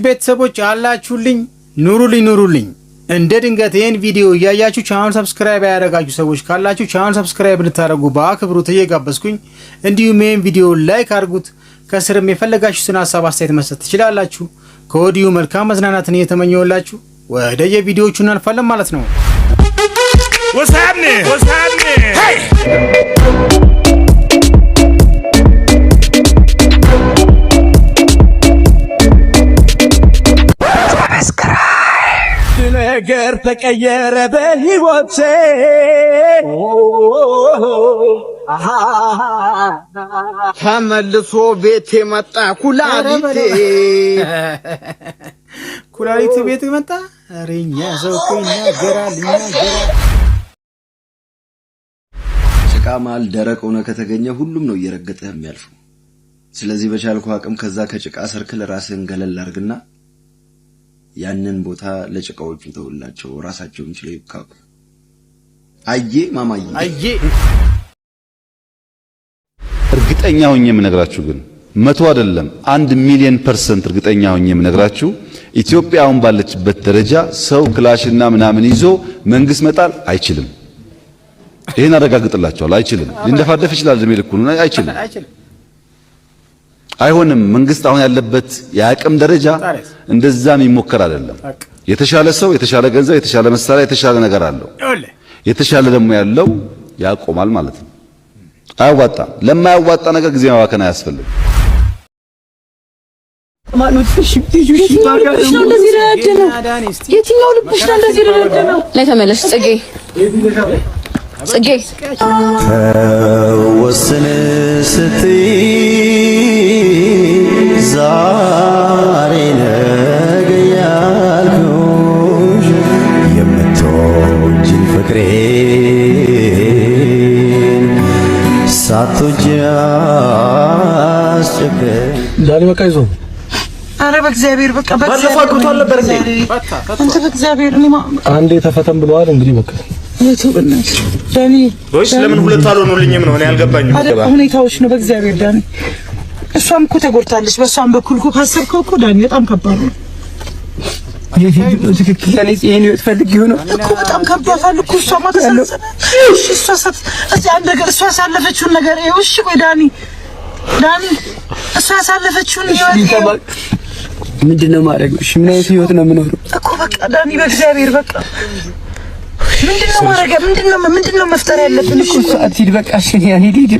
ቤተሰቦች አላችሁልኝ ኑሩልኝ እንደ ድንገት ይሄን ቪዲዮ ያያችሁ ቻናል ሰብስክራይብ ያደረጋችሁ ሰዎች ካላችሁ ቻናል ሰብስክራይብ እንድታደርጉ በአክብሮት እየጋበዝኩኝ እንዲሁም ይሄን ቪዲዮ ላይክ አድርጉት። ከስርም የፈለጋችሁትን ሀሳብ አስተያየት መስጠት ትችላላችሁ። ከወዲሁ መልካም መዝናናትን እየተመኘሁላችሁ ወደ የቪዲዮቹ እናልፋለን ማለት ነው። What's happening? Hey! ነገር ተቀየረ በህይወቴ ተመልሶ ቤቴ መጣ ኩላሊቴ ቤት መጣ። አረኛ ሰው ይናገራል። ጭቃ መሃል ደረቅ ሆነ ከተገኘ ሁሉም ነው እየረገጠ የሚያልፈው። ስለዚህ በቻልኩ አቅም ከዛ ከጭቃ ሰርክል ራስን ገለል አድርግና ያንን ቦታ ለጭቃዎቹ ተውላቸው ራሳቸውን ችለው ይካኩ። አዬ ማማዬ አዬ እርግጠኛ ሆኜ የምነግራችሁ ግን 100 አይደለም 1,000,000% እርግጠኛ ሆኜ የምነግራችሁ ኢትዮጵያ አሁን ባለችበት ደረጃ ሰው ክላሽና ምናምን ይዞ መንግስት መጣል አይችልም። ይሄን አረጋግጥላችኋለሁ። አይችልም። ሊንደፋደፍ ይችላል ዝሜልኩ ነው አይችልም። አይሆንም። መንግስት አሁን ያለበት የአቅም ደረጃ እንደዛም ይሞከር አይደለም። የተሻለ ሰው፣ የተሻለ ገንዘብ፣ የተሻለ መሳሪያ፣ የተሻለ ነገር አለው። የተሻለ ደግሞ ያለው ያቆማል ማለት ነው። አያዋጣም። ለማያዋጣ ነገር ጊዜ ማባከን አያስፈልግም። የትኛው ልብሽ ነው እንደዚህ ረደነው? ላይ ተመለሽ ጽጌ ተወስን ስትይ ዛሬ ነገ ያልኩሽ የምትወጂኝ ፍቅሬን ሳትወጂ አስጨከኝ ዳኒ በቃ ይዞ አረ በእግዚአብሔር በቃ ባለፈው አልኩት ነበር እንዴ አንተ በእግዚአብሔር አንዴ ተፈተን ብለዋል። እንግዲህ በቃ የቱብናሽ ዳኒ ወይስ ለምን ሁለት አልሆኑልኝም ነው? እኔ አልገባኝም። ሁኔታዎች ነው በእግዚአብሔር ዳኒ። እሷም እኮ ተጎድታለች። በሷም በኩል እኮ ካሰብከው እኮ ዳኒ በጣም ከባድ ነው። ትክክል ለኔ ይሄን ይፈልግ ይሆናል እኮ በጣም ከባድ እኮ እሷ ማተሰለሰ እሺ እሷ እዚህ አንድ ነገር እሷ ያሳለፈችውን ነገር ይኸው። እሺ ቆይ ዳኒ እሷ ያሳለፈችውን ይኸው ምንድነው ማድረግ? እሺ ምን አይነት ህይወት ነው የምኖረው እኮ በቃ ዳኒ በእግዚአብሔር በቃ ምንድነው ማድረግ? ምንድነው መፍጠር ያለብን? እኮ አትሂድ በቃ እሺ ያኔ ሂድ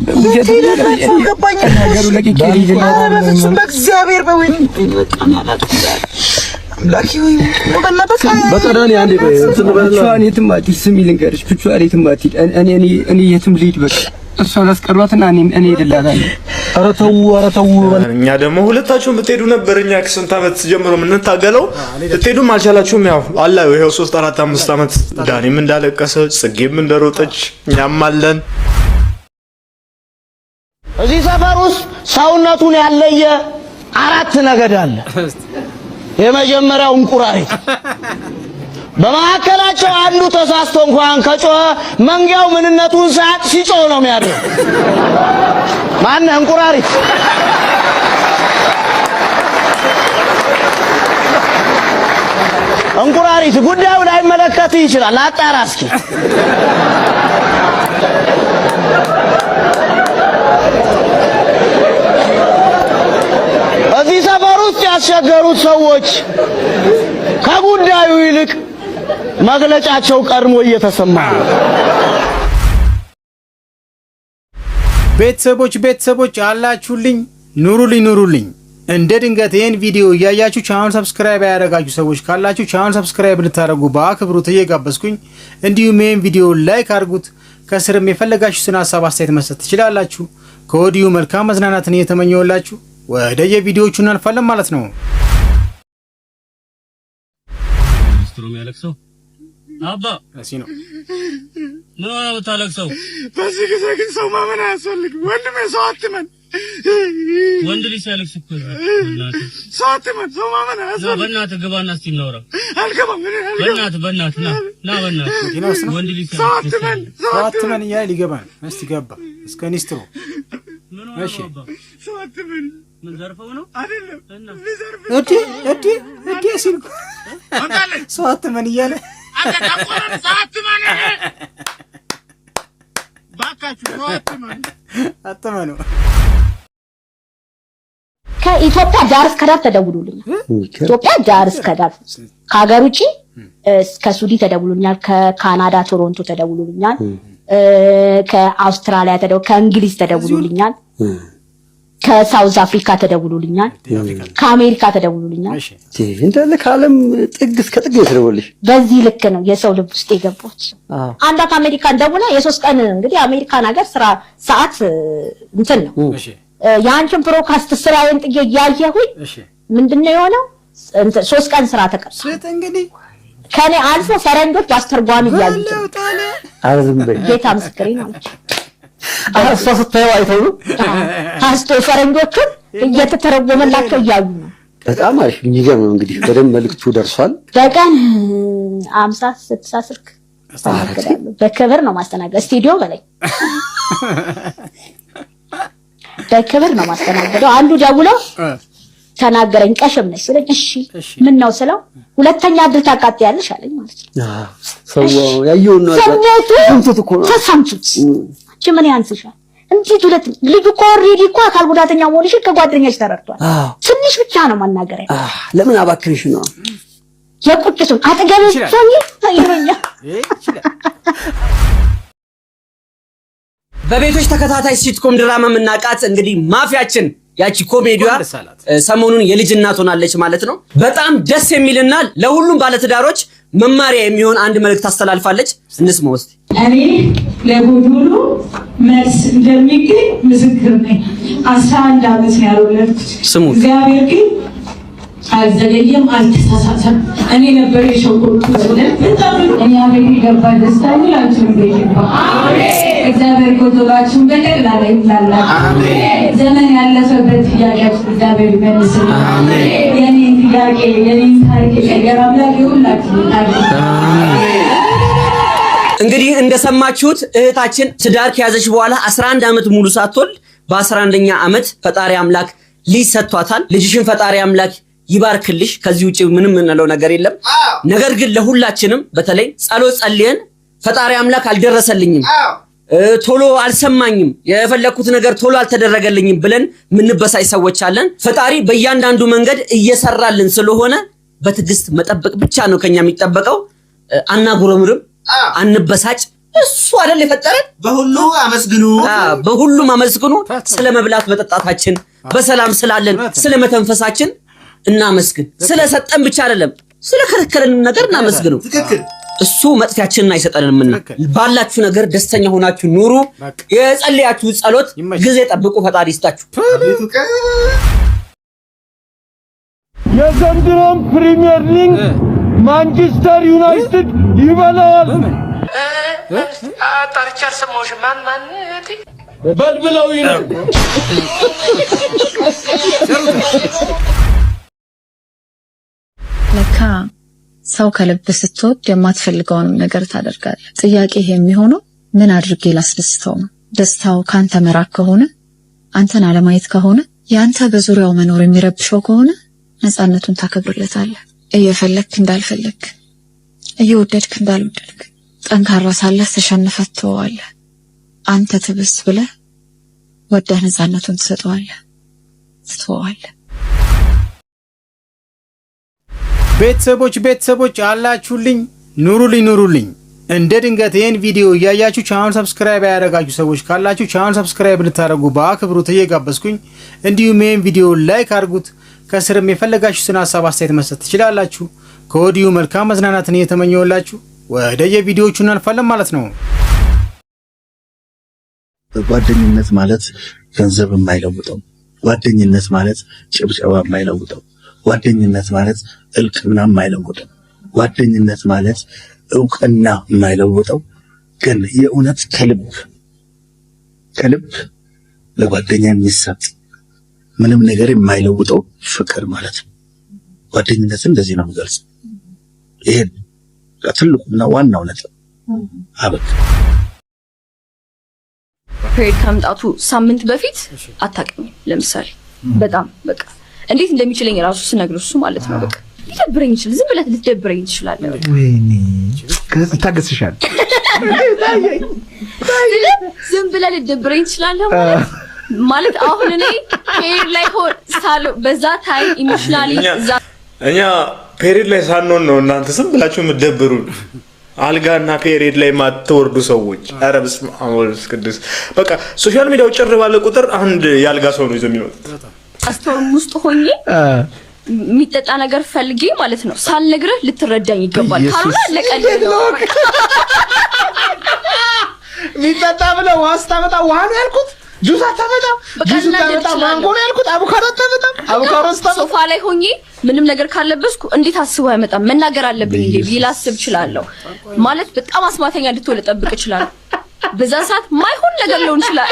ገባኝ ነገሩ ለቂቄ ሂድ ነው በእግዚአብሔር በወይኔ በቃ ናላጥኩ አምላኪ ወይ በቃ ዳኒ አንዴ ብቻዋን የትም አትሂድ። ስሚ ልንገርሽ ብቻዋን የትም አትሂድ። እኔ የትም ልሂድ በቃ እሷ ላስቀሯትና እኔ ሄድላታለሁ። ኧረ ተው እኛ ደግሞ ሁለታችሁም ብትሄዱ ነበር። እኛ ከስንት ዓመት ጀምሮ የምንታገለው ብትሄዱም አልቻላችሁም። ያው አላህ ይሄው 3 4 5 ዓመት ዳኒም እንዳለቀሰ ጽጌም እንደሮጠች እኛም አለን። እዚህ ሰፈር ውስጥ ሰውነቱን ያለየ 4 ነገድ አለ። የመጀመሪያው እንቁራሪት። በመካከላቸው አንዱ ተሳስቶ እንኳን ከጮኸ መንጋው ምንነቱን ሳያቅ ሲጮህ ነው የሚያደርገው። ማነው? እንቁራሪት። እንቁራሪት ጉዳዩ ላይመለከት ይችላል። አጣራ እስኪ። እዚህ ሰፈር ውስጥ ያስቸገሩት ሰዎች ከጉዳዩ ይልቅ መግለጫቸው ቀድሞ እየተሰማ ነው። ቤተሰቦች አላችሁልኝ ኑሩልኝ እንደ ድንገት ይሄን ቪዲዮ ያያችሁ ቻናል ሰብስክራይብ ያደረጋችሁ ሰዎች ካላችሁ ቻናል ሰብስክራይብ እንድታደርጉ በአክብሮት እየጋበዝኩኝ እንዲሁም ይሄን ቪዲዮ ላይክ አድርጉት። ከስርም የፈለጋችሁትን ሀሳብ አስተያየት መስጠት ትችላላችሁ። ከወዲሁ መልካም መዝናናትን እየተመኘሁላችሁ ወደ የቪዲዮቹ እናልፋለን ማለት ነው። ሚስትሩም ያለቅሰው አባ እሺ ነው ታለቅሰው። በዚህ ጊዜ ግን ሰው ማመን አያስፈልግም። ወንድሜ ሰው አትመን። ወንድ ልጅ ያለቅስ እኮ ሰው አትመን። ሰው ማመን አያስፈልግም። በእናትህ ግባና እስቲ እናውራ። አልገባም። በእናትህ ና በእናትህ ሰው አትመን እያለ ሊገባ ነው። እስቲ ገባ እስከ ኒስትሩ እሺ ምን ዘርፈው ነው አይደለም እዲ ሲል ሰው አትመን እያለ አትመኑ። ከኢትዮጵያ ዳር እስከ ዳር ተደውሎልኛል። ኢትዮጵያ ዳር እስከ ዳር ከሀገር ውጪ ከሱዲ ተደውሎልኛል፣ ከካናዳ ቶሮንቶ ተደውሎልኛል፣ ከአውስትራሊያ ከእንግሊዝ ተደውሎልኛል፣ ከሳውዝ አፍሪካ ተደውሎልኛል፣ ከአሜሪካ ተደውሎልኛል። እንዳለ ከዓለም ጥግ እስከ ጥግ ተደውሎልሽ። በዚህ ልክ ነው የሰው ልብ ውስጥ የገባች። አንዷ ከአሜሪካን ደውላ የ3 ቀን እንግዲህ አሜሪካን ሀገር ስራ ሰዓት እንትን ነው የአንቺን ፕሮካስት ስራዬን ጥዬ እያየሁኝ ምንድነው የሆነው 3 ቀን ስራ ተቀጣ። እንግዲህ ከኔ አልፎ ፈረንጆች አስተርጓሚ እያሉት አረዝም በይ ጌታ ምስክሬ ነው። አስተሰተው አይተው አስቶ ፈረንጆቹን እየተተረጎመላቸው እያዩ ነው። በጣም አሪፍ የሚገርም ነው። እንግዲህ በደንብ መልክቱ ደርሷል። በቀን 50 60 ስልክ አስተናግዳለሁ። በክብር ነው ማስተናገድ። ስቱዲዮ በላይ በክብር ነው ማስተናገደው። አንዱ ደውሎ ተናገረኝ፣ ቀሽም ነሽ ስለኝ፣ እሺ ምን ነው ስለው ሁለተኛ እድል ታቃጥያለሽ አለኝ ማለት ነው። ሰው ያየው ነው ሰምቶት እኮ ነው ተሰምቶት አንቺ ምን ያንስሻል? እንዴት ሁለት ልጅ እኮ ኦሬዲ እኮ አካል ጉዳተኛ መሆንሽን ከጓደኛሽ ተረድቷል። ትንሽ ብቻ ነው ማናገር ያለው። ለምን አባክንሽ ነው የቁጭቱን አጠገብሽ ሰውዬ ይሮኛ በቤቶች ተከታታይ ሲትኮም ድራማ የምናውቃት እንግዲህ ማፊያችን ያቺ ኮሜዲዋ ሰሞኑን የልጅ እናት ሆናለች ማለት ነው። በጣም ደስ የሚልና ለሁሉም ባለትዳሮች መማሪያ የሚሆን አንድ መልእክት አስተላልፋለች። እንስማው እስቲ። እኔ ለጎዶሎ መልስ እንደሚገኝ ምስክር ነኝ። 11 ዓመት ነው ያልወለድኩት። እግዚአብሔር ግን አልዘገየም፣ አልተሳሳተም። እኔ ነበር የሸወድኩት። እኛ ቤት የገባ ደስታ ሁላችንም ቤት ይግባ። እግዚአብሔር ጎዶላችሁን በቀላሉ ይምላላችሁ። ዘመን ያለፈበት ጥያቄያችሁ እግዚአብሔር ይመልስልኝ። የኔን ጥያቄ የኔን ታሪክ የቀየረ አምላክ ሁላችሁም ታሪክ። እንግዲህ እንደሰማችሁት እህታችን ትዳር ከያዘች በኋላ 11 ዓመት ሙሉ ሳትወልድ በ11ኛ ዓመት ፈጣሪ አምላክ ልጅ ሰጥቷታል። ልጅሽን ፈጣሪ አምላክ ይባርክልሽ። ከዚህ ውጪ ምንም ምንለው ነገር የለም። ነገር ግን ለሁላችንም በተለይ ጸሎት ጸልየን ፈጣሪ አምላክ አልደረሰልኝም፣ ቶሎ አልሰማኝም፣ የፈለኩት ነገር ቶሎ አልተደረገልኝም ብለን ምንበሳይ ሰዎች አለን። ፈጣሪ በእያንዳንዱ መንገድ እየሰራልን ስለሆነ በትዕግስት መጠበቅ ብቻ ነው ከኛ የሚጠበቀው። አናጉረምርም፣ አንበሳጭ። እሱ አይደል የፈጠረን። በሁሉም አመስግኑ። ስለ መብላት መጠጣታችን፣ በሰላም ስላለን፣ ስለ መተንፈሳችን እናመስግን። ስለሰጠን ብቻ አይደለም ስለከለከለንም ነገር እናመስግነው። እሱ መጥፊያችንን አይሰጠንምና ባላችሁ ነገር ደስተኛ ሆናችሁ ኑሩ። የጸለያችሁ ጸሎት ጊዜ ጠብቁ፣ ፈጣሪ ይስጣችሁ። የዘንድሮም ፕሪሚየር ሊግ ማንቸስተር ዩናይትድ ይበላል። ጠርቼ አልሰማሁሽም። ማን በልብለው ይላል። ለካ ሰው ከልብ ስትወድ የማትፈልገውንም ነገር ታደርጋለህ። ጥያቄ የሚሆነው ምን አድርጌ ላስደስተው ነው? ደስታው ካንተ መራቅ ከሆነ፣ አንተን አለማየት ከሆነ፣ ያንተ በዙሪያው መኖር የሚረብሸው ከሆነ ነፃነቱን ታከብርለታለህ። እየፈለክ እንዳልፈለክ፣ እየወደድክ እንዳልወደድክ፣ ጠንካራ ሳለህ ተሸንፈህ ትተዋለህ። አንተ ትብስ ብለህ ወደህ ነፃነቱን ትሰጠዋለህ፣ ትተዋለህ። ቤተሰቦች አላችሁልኝ፣ ኑሩልኝ። እንደ ድንገት ይህን ቪዲዮ እያያችሁ ቻናል ሰብስክራይብ ያደረጋችሁ ሰዎች ካላችሁ ቻናል ሰብስክራይብ እንድታደርጉ በአክብሮት እየጋበዝኩኝ፣ እንዲሁም ይህን ቪዲዮ ላይክ አድርጉት። ከስርም የፈለጋችሁትን ሀሳብ አስተያየት መስጠት ትችላላችሁ። ከወዲሁ መልካም መዝናናትን እየተመኘሁላችሁ ወደ የቪዲዮቹ እናልፋለን ማለት ነው። ጓደኝነት ማለት ገንዘብ የማይለውጠው፣ ጓደኝነት ማለት ጭብጨባ የማይለውጠው፣ ጓደኝነት ማለት እልቅና የማይለውጠው፣ ጓደኝነት ማለት እውቅና የማይለውጠው፣ ግን የእውነት ከልብ ለጓደኛ የሚሰጥ ምንም ነገር የማይለውጠው ፍቅር ማለት ነው። ጓደኝነትን እንደዚህ ነው የምገልጸው። ይሄን ትልቁና ዋናው ነጥብ አበቃ። ፔሪድ ከመምጣቱ ሳምንት በፊት አታውቅም። ለምሳሌ በጣም በቃ እንዴት እንደሚችለኝ ራሱ ስነግርሽ እሱ ማለት ነው በቃ ሊደብረኝ ይችላል። ዝም ብለህ ልትደብረኝ ትችላለህ። ወይኔ ታገስሻል። ዝም ብለህ ልትደብረኝ ትችላለህ ማለት አሁን እኔ ፔሪድ ላይ ሳሎ በዛ ታይም ኢሞሽናሊ እኛ ፔሪድ ላይ ሳንሆን ነው እናንተ ዝም ብላችሁ የምትደብሩን። አልጋና ፔሪድ ላይ ማትወርዱ ሰዎች። ኧረ በስመ አብ ወወልድ ቅዱስ። በቃ ሶሻል ሚዲያው ጭር ባለ ቁጥር አንድ ያልጋ ሰው ነው ይዘው የሚመጡት። አስተውም ውስጥ ሆኜ የሚጠጣ ነገር ፈልጌ ማለት ነው ሳልነግርህ ልትረዳኝ ይገባል። ካልሆነ ለቀልድ ነው የሚጠጣ ብለው ውሃ ስታመጣ ውሃ ነው ያልኩት። ጁስ አታመጣ ጁስ አታመጣ ማንጎ ነው ያልኩት። አቮካዶ አታመጣ አቮካዶ ስታመጣ ሶፋ ላይ ሆኜ ምንም ነገር ካለበስኩ እንዴት አስበው አይመጣም መናገር አለብኝ እንዴ ቢላስብ ይችላልው ማለት በጣም አስማተኛ እንድትወለ ጠብቅ ይችላል። በዛ ሰዓት ማይሆን ነገር ሊሆን ይችላል።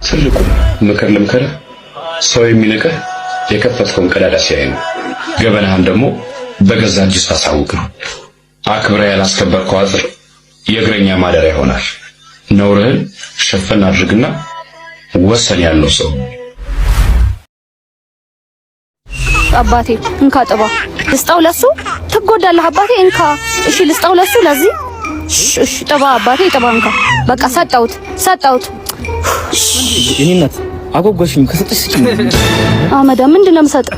ትልቁ ምክር ልምከርህ፣ ሰው የሚንቅህ የከፈትከውን ቀዳዳ ሲያይ ነው። ገበናህን ደግሞ በገዛ እጅህ ታሳውቅ ነው። አክብረህ ያላስከበርከው አጥር የእግረኛ ማደሪያ ይሆናል። ነውርህን ሸፈን አድርግና ወሰን ያለው ሰው አባቴ እንካ ጥባ ልስጣው ለሱ ትጎዳለህ አባቴ እንካ እሺ ልስጣው ለሱ ለዚህ እሺ ጥባ አባቴ ጥባ እንካ በቃ ሰጣውት እኔነት አጎጎሽኝ ከሰጠሽ ስጪ አመዳ ምንድነው የምሰጥ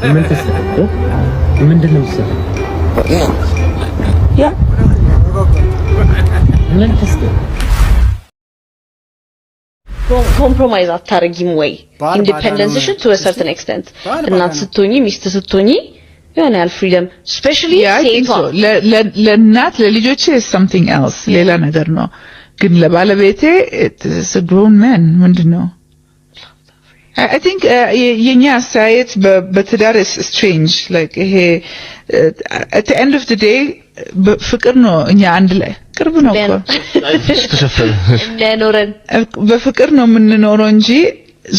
ምንድነው የምሰጥ ያ ምን ተስከ ኮምፕሮማይዝ አታረጊም ወይ ኢንዲፔንደንስሽን ቱ አ ሰርተን ኤክስቴንት እናት ስትሆኚ ሚስት ስትሆኚ የሆነ ያህል ፍሪደም ስፔሻሊ ሴቷ ለእናት ለልጆቼ something else ሌላ ነገር ነው ግን ለባለቤቴ it's a grown man ምንድነው I think የኛ አስተያየት በትዳር is strange like ይሄ at the end of the day በፍቅር ነው እኛ አንድ ላይ ቅርብ ነው እኮ ለኖረን በፍቅር ነው የምንኖረው እንጂ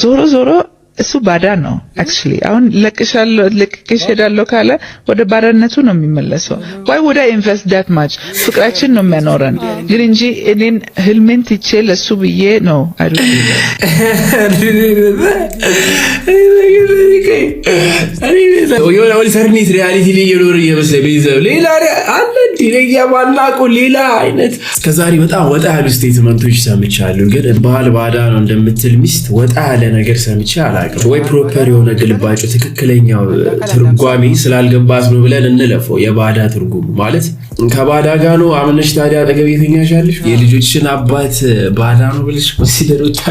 ዞሮ እሱ ባዳ ነው actually አሁን ለቅሽ ሄዳለሁ ካለ ወደ ባዳነቱ ነው የሚመለሰው why would I invest that much ፍቅራችን ነው የሚያኖረን ግን እንጂ እኔን ህልሜን ትቼ ለሱ ብዬ ነው የሆነ ኦልተርኔት ሪያሊቲ ላይ እየኖር እየመሰለኝ ቤተሰብ ሌላ አለ እንዲህ የማናውቀው ሌላ አይነት እስከዛሬ በጣም ወጣ ያሉ ስቴትመንቶች ሰምቻለሁ። ግን ባል ባዳ ነው እንደምትል ሚስት ወጣ ያለ ነገር ሰምቼ አላውቅም። ወይ ፕሮፐር የሆነ ግልባጩ ትክክለኛው ትርጓሜ ስላልገባት ነው ብለን እንለፈው። የባዳ ትርጉሙ ማለት ከባዳ ጋር ነው አምነሽ ታዲያ አጠገብ የተኛሻለሽ የልጆችሽን አባት ባዳ ነው ብለሽ ኮንሲደር ወጣ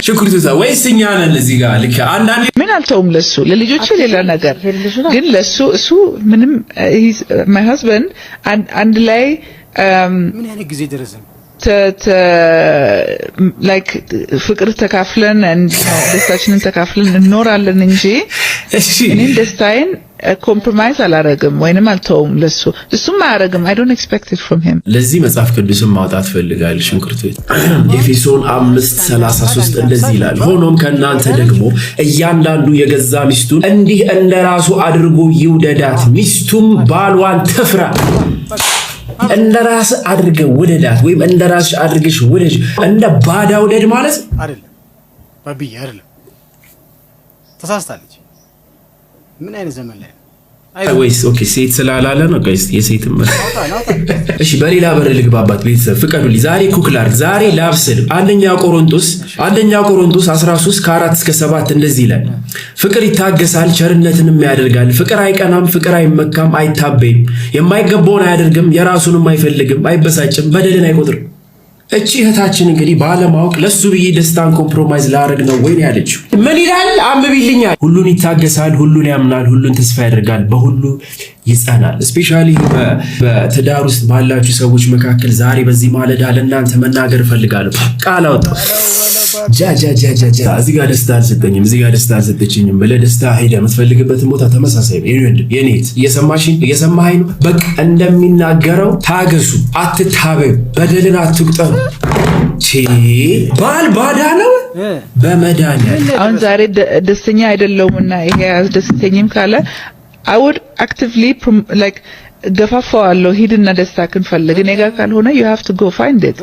ሽኩርቱታ ወይስ እኛ ነን እዚህ ጋር ልክ አንዳንዴ ምን አልተውም ለሱ ለልጆቼ ሌላ ነገር ግን ለሱ እሱ ምንም my husband አንድ ላይ ምን ያህል ጊዜ ደረሰን like ፍቅር ተካፍለን ደስታችንን ተካፍለን እንኖራለን እንጂ እኔን ደስታዬን ኮምፕሮማይዝ አላረግም ወይንም አልተውም ለሱ እሱም አያረግም I don't expect it from him ለዚህ መጽሐፍ ቅዱስን ማውጣት ፈልጋል ሽንኩርቱ ኤፌሶን 5:33 እንደዚህ ይላል ሆኖም ከናንተ ደግሞ እያንዳንዱ የገዛ ሚስቱን እንዲህ እንደራሱ አድርጎ ይውደዳት ሚስቱም ባሏን ትፍራ እንደራስ አድርገው ወደዳት ወይም እንደራስሽ አድርገሽ ወደጅ እንደ ባዳ ወደድ ማለት አይደለም ባቢዬ አይደለም ተሳስታለች ምን አይነት ዘመን ላይ ወይስ ኦኬ ሴት ስላላለ ነው ጋይስ የሴትም እሺ በሌላ በር ልግባባት ቤተሰብ ፍቀዱልኝ ዛሬ ኩክላር ዛሬ ላብስል አንደኛ ቆሮንቶስ 13:4-7 እንደዚህ ይላል ፍቅር ይታገሳል ቸርነትንም ያደርጋል ፍቅር አይቀናም ፍቅር አይመካም አይታበይም የማይገባውን አያደርግም የራሱንም አይፈልግም አይበሳጭም በደልን አይቆጥርም እቺ እህታችን እንግዲህ ባለማወቅ ለሱ ብዬ ደስታን ኮምፕሮማይዝ ላረግ ነው ወይ ያለችው ምን ይላል አንብቢልኛል ሁሉን ይታገሳል ሁሉን ያምናል ሁሉን ተስፋ ያደርጋል በሁሉ ይጸናል ስፔሻሊ በትዳር ውስጥ ባላችሁ ሰዎች መካከል ዛሬ በዚህ ማለዳ ለእናንተ መናገር ፈልጋለሁ ቃል አውጣው ጃጃጃጃጃ እዚህ ጋር ደስታ አልሰጠኝም እዚህ ጋር ደስታ አልሰጠችኝም ብለህ ደስታ ሄደ የምትፈልግበት ቦታ ተመሳሳይ ነው የኔት እየሰማኸኝ ነው በቃ እንደሚናገረው ታገሱ አትታበዩ በደልን አትቁጠሩ ባል ባዳ ነው በመዳን አሁን ዛሬ ደስተኛ አይደለውምና ይሄ አስደስተኝም ካለ I would actively like ገፋፋዋለሁ ሂድና ደስታክን ፈልግ እኔ ጋር ካልሆነ you have to go find it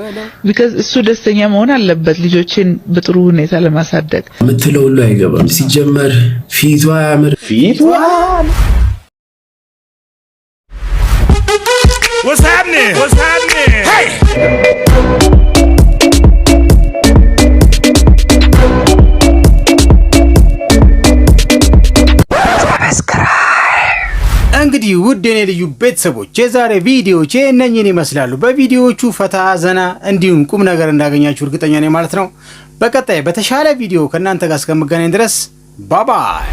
because እሱ ደስተኛ መሆን አለበት ልጆችን በጥሩ ሁኔታ ለማሳደግ ምትለው ሁሉ አይገባም ሲጀመር ፊቷ ያምር ፊቷ What's happening? Hey! እንግዲህ ውድ የኔ ልዩ ቤተሰቦች የዛሬ ቪዲዮዎች እነኚህን ይመስላሉ። በቪዲዮዎቹ ፈታ ዘና እንዲሁም ቁም ነገር እንዳገኛችሁ እርግጠኛ ነኝ ማለት ነው። በቀጣይ በተሻለ ቪዲዮ ከእናንተ ጋር እስከምገናኝ ድረስ ባይ ባይ።